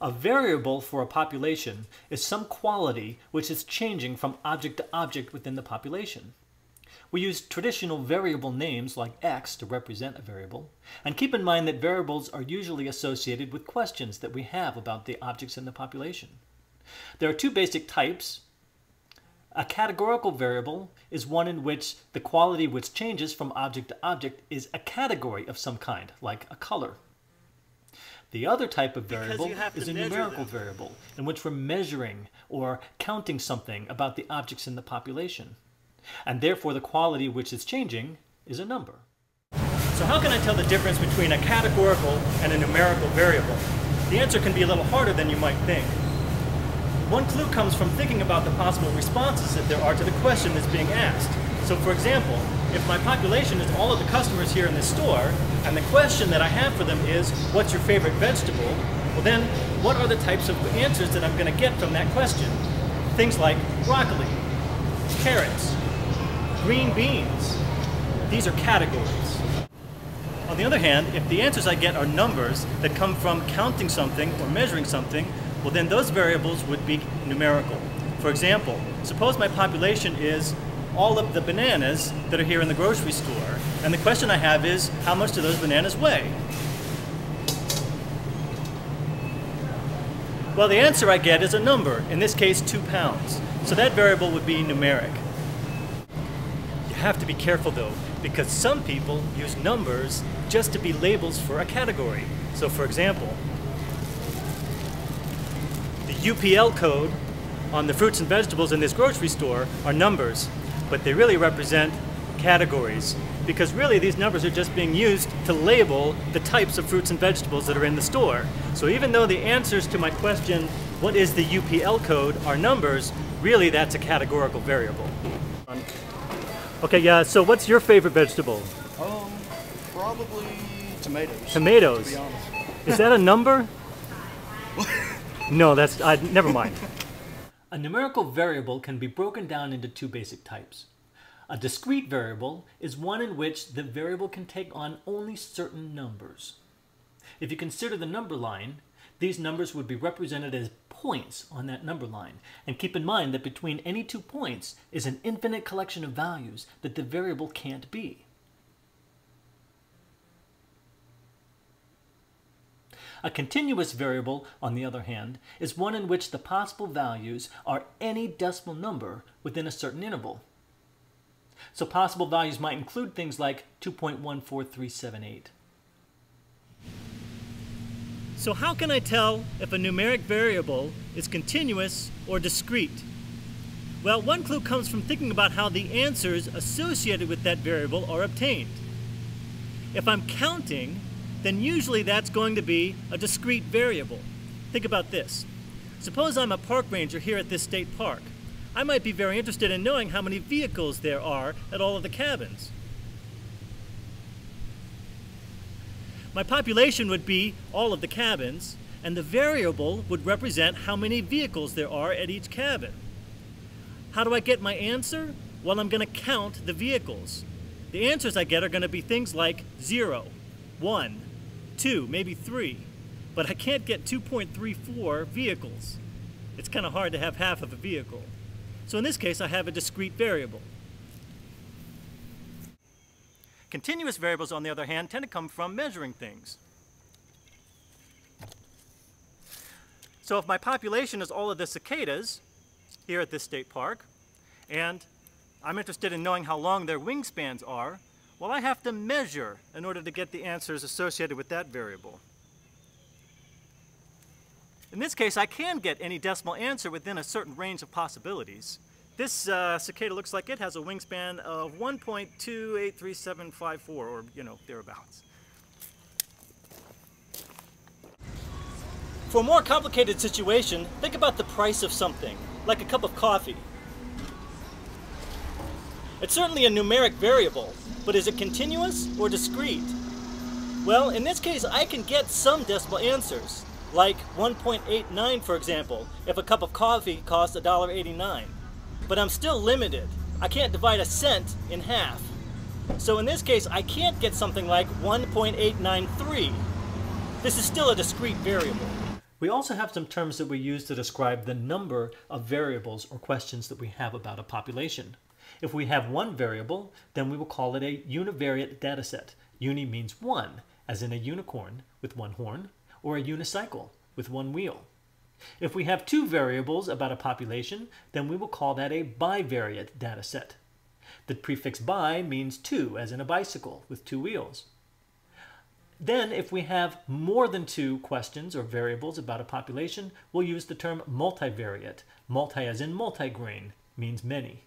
A variable for a population is some quality which is changing from object to object within the population. We use traditional variable names like x to represent a variable, and keep in mind that variables are usually associated with questions that we have about the objects in the population. There are two basic types. A categorical variable is one in which the quality which changes from object to object is a category of some kind, like a color. The other type of variable is a numerical variable, in which we're measuring or counting something about the objects in the population. And therefore the quality which is changing is a number. So how can I tell the difference between a categorical and a numerical variable? The answer can be a little harder than you might think. One clue comes from thinking about the possible responses that there are to the question that's being asked. So for example, if my population is all of the customers here in this store, and the question that I have for them is, what's your favorite vegetable? Well then, what are the types of answers that I'm going to get from that question? Things like broccoli, carrots, green beans. These are categories. On the other hand, if the answers I get are numbers that come from counting something or measuring something, well then those variables would be numerical. For example, suppose my population is all of the bananas that are here in the grocery store, and the question I have is, how much do those bananas weigh? Well, the answer I get is a number, in this case 2 pounds. So that variable would be numeric. You have to be careful though, because some people use numbers just to be labels for a category. So for example, the UPL code on the fruits and vegetables in this grocery store are numbers, but they really represent categories, because really these numbers are just being used to label the types of fruits and vegetables that are in the store. So even though the answers to my question, what is the UPL code, are numbers, really that's a categorical variable. Okay, yeah, so what's your favorite vegetable? Probably tomatoes. Tomatoes? To be honest. Is that a number? No, that's, never mind. A numerical variable can be broken down into two basic types. A discrete variable is one in which the variable can take on only certain numbers. If you consider the number line, these numbers would be represented as points on that number line. And keep in mind that between any 2 points is an infinite collection of values that the variable can't be. A continuous variable, on the other hand, is one in which the possible values are any decimal number within a certain interval. So possible values might include things like 2.14378. So how can I tell if a numeric variable is continuous or discrete? Well, one clue comes from thinking about how the answers associated with that variable are obtained. If I'm counting, then usually that's going to be a discrete variable. Think about this. Suppose I'm a park ranger here at this state park. I might be very interested in knowing how many vehicles there are at all of the cabins. My population would be all of the cabins, and the variable would represent how many vehicles there are at each cabin. How do I get my answer? Well, I'm going to count the vehicles. The answers I get are going to be things like 0, 1, 2, maybe 3, but I can't get 2.34 vehicles. It's kind of hard to have half of a vehicle. So in this case, I have a discrete variable. Continuous variables, on the other hand, tend to come from measuring things. So if my population is all of the cicadas here at this state park, and I'm interested in knowing how long their wingspans are, well, I have to measure in order to get the answers associated with that variable. In this case, I can get any decimal answer within a certain range of possibilities. This cicada looks like it has a wingspan of 1.283754, or, thereabouts. For a more complicated situation, think about the price of something, like a cup of coffee. It's certainly a numeric variable, but is it continuous or discrete? Well, in this case, I can get some decimal answers, like 1.89, for example, if a cup of coffee costs $1.89. But I'm still limited. I can't divide a cent in half. So in this case, I can't get something like 1.893. This is still a discrete variable. We also have some terms that we use to describe the number of variables or questions that we have about a population. If we have one variable, then we will call it a univariate data set. Uni means one, as in a unicorn with one horn, or a unicycle with one wheel. If we have two variables about a population, then we will call that a bivariate data set. The prefix bi means two, as in a bicycle with two wheels. Then, if we have more than two questions or variables about a population, we'll use the term multivariate. Multi, as in multigrain, means many.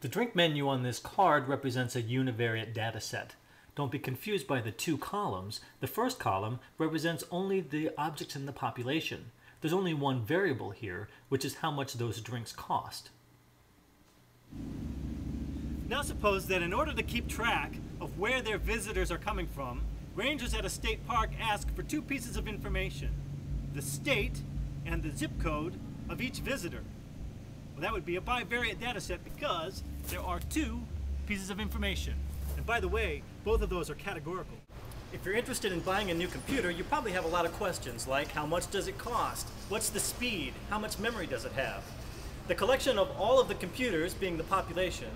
The drink menu on this card represents a univariate data set. Don't be confused by the two columns. The first column represents only the objects in the population. There's only one variable here, which is how much those drinks cost. Now suppose that in order to keep track of where their visitors are coming from, rangers at a state park ask for two pieces of information: the state and the zip code of each visitor. Well, that would be a bivariate data set because there are two pieces of information. And by the way, both of those are categorical. If you're interested in buying a new computer, you probably have a lot of questions like how much does it cost? What's the speed? How much memory does it have? The collection of all of the computers, being the population,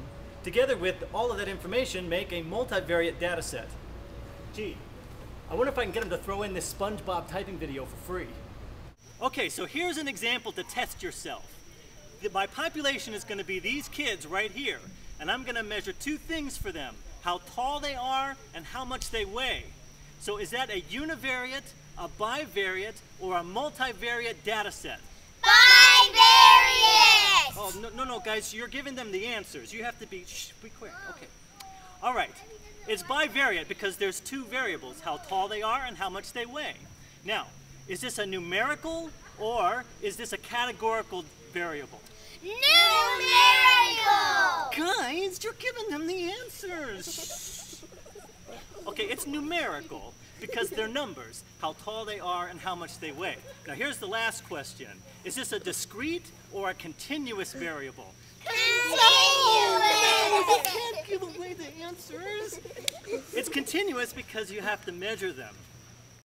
together with all of that information, make a multivariate data set. Gee, I wonder if I can get them to throw in this SpongeBob typing video for free. Okay, so here's an example to test yourself. My population is going to be these kids right here, and I'm going to measure two things for them: how tall they are and how much they weigh. So is that a univariate, a bivariate, or a multivariate data set? Bivariate! Oh, no, guys, you're giving them the answers. You have to be quick. Okay. All right. It's bivariate because there's two variables: how tall they are and how much they weigh. Now, is this a numerical or is this a categorical variable? Numerical! Guys, you're giving them the answers. Okay, it's numerical because they're numbers: how tall they are and how much they weigh. Now here's the last question. Is this a discrete or a continuous variable? Continuous! You can't give away the answers. It's continuous because you have to measure them.